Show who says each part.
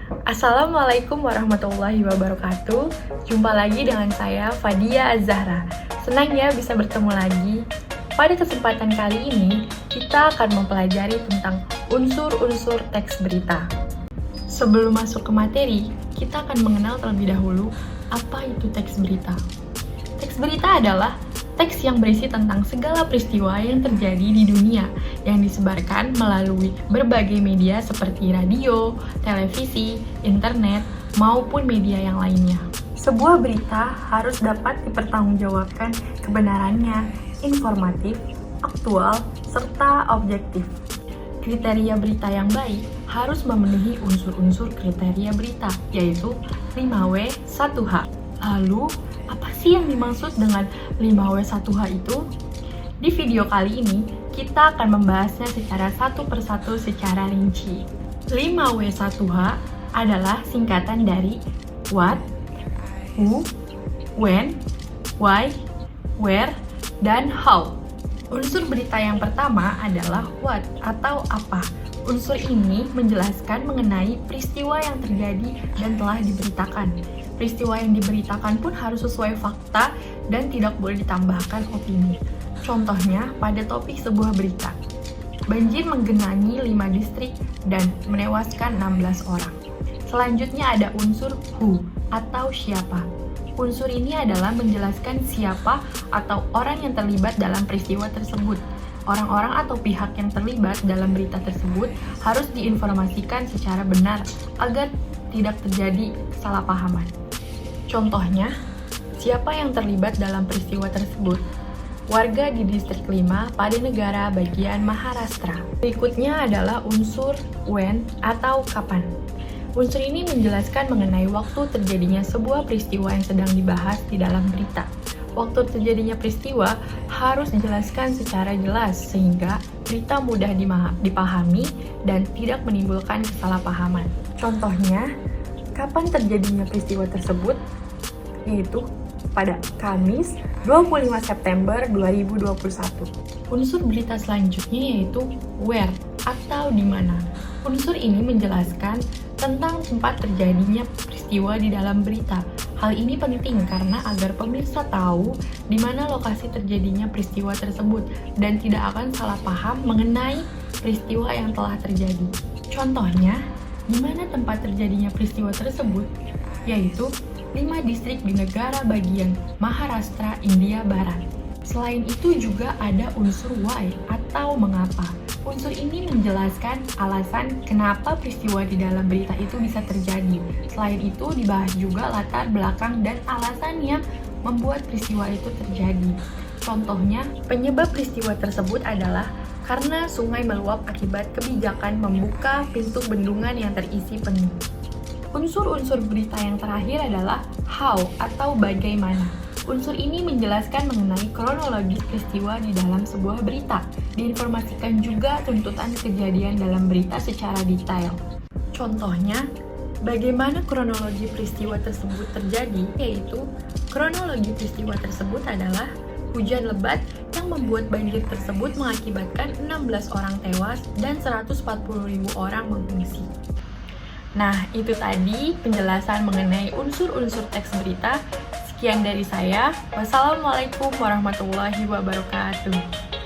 Speaker 1: Assalamualaikum warahmatullahi wabarakatuh. Jumpa lagi dengan saya, Fadia Az-Zahra. Senang ya bisa bertemu lagi. Pada kesempatan kali ini, kita akan mempelajari tentang unsur-unsur teks berita. Sebelum masuk ke materi, kita akan mengenal terlebih dahulu apa itu teks berita. Teks berita adalah teks yang berisi tentang segala peristiwa yang terjadi di dunia yang disebarkan melalui berbagai media seperti radio, televisi, internet, maupun media yang lainnya. Sebuah berita harus dapat dipertanggungjawabkan kebenarannya, informatif, aktual, serta objektif. Kriteria berita yang baik harus memenuhi unsur-unsur kriteria berita, yaitu 5W 1H. Lalu, apa sih yang dimaksud dengan 5W1H itu? Di video kali ini, kita akan membahasnya secara satu persatu secara rinci. 5W1H adalah singkatan dari what, who, when, why, where, dan how. Unsur berita yang pertama adalah what atau apa. Unsur ini menjelaskan mengenai peristiwa yang terjadi dan telah diberitakan. Peristiwa yang diberitakan pun harus sesuai fakta dan tidak boleh ditambahkan opini. Contohnya pada topik sebuah berita. Banjir menggenangi 5 distrik dan menewaskan 16 orang. Selanjutnya ada unsur who atau siapa. Unsur ini adalah menjelaskan siapa atau orang yang terlibat dalam peristiwa tersebut. Orang-orang atau pihak yang terlibat dalam berita tersebut harus diinformasikan secara benar agar tidak terjadi kesalahpahaman. Contohnya, siapa yang terlibat dalam peristiwa tersebut? Warga di distrik 5 pada negara bagian Maharashtra. Berikutnya adalah unsur when atau kapan. Unsur ini menjelaskan mengenai waktu terjadinya sebuah peristiwa yang sedang dibahas di dalam berita. Waktu terjadinya peristiwa harus dijelaskan secara jelas sehingga berita mudah dipahami dan tidak menimbulkan kesalahpahaman. Contohnya, kapan terjadinya peristiwa tersebut? Yaitu pada Kamis 25 September 2021. Unsur berita selanjutnya yaitu where atau di mana. Unsur ini menjelaskan tentang tempat terjadinya peristiwa di dalam berita. Hal ini penting karena agar pemirsa tahu di mana lokasi terjadinya peristiwa tersebut dan tidak akan salah paham mengenai peristiwa yang telah terjadi. Contohnya, di mana tempat terjadinya peristiwa tersebut, yaitu 5 distrik di negara bagian Maharashtra, India Barat. Selain itu juga ada unsur why atau mengapa. Unsur ini menjelaskan alasan kenapa peristiwa di dalam berita itu bisa terjadi. Selain itu dibahas juga latar belakang dan alasan yang membuat peristiwa itu terjadi. Contohnya, penyebab peristiwa tersebut adalah karena sungai meluap akibat kebijakan membuka pintu bendungan yang terisi penuh. Unsur-unsur berita yang terakhir adalah how atau bagaimana. Unsur ini menjelaskan mengenai kronologis peristiwa di dalam sebuah berita. Diinformasikan juga tuntutan kejadian dalam berita secara detail. Contohnya, bagaimana kronologi peristiwa tersebut terjadi, yaitu kronologi peristiwa tersebut adalah hujan lebat yang membuat banjir tersebut mengakibatkan 16 orang tewas dan 140.000 orang mengungsi. Nah, itu tadi penjelasan mengenai unsur-unsur teks berita. Sekian dari saya. Wassalamualaikum warahmatullahi wabarakatuh.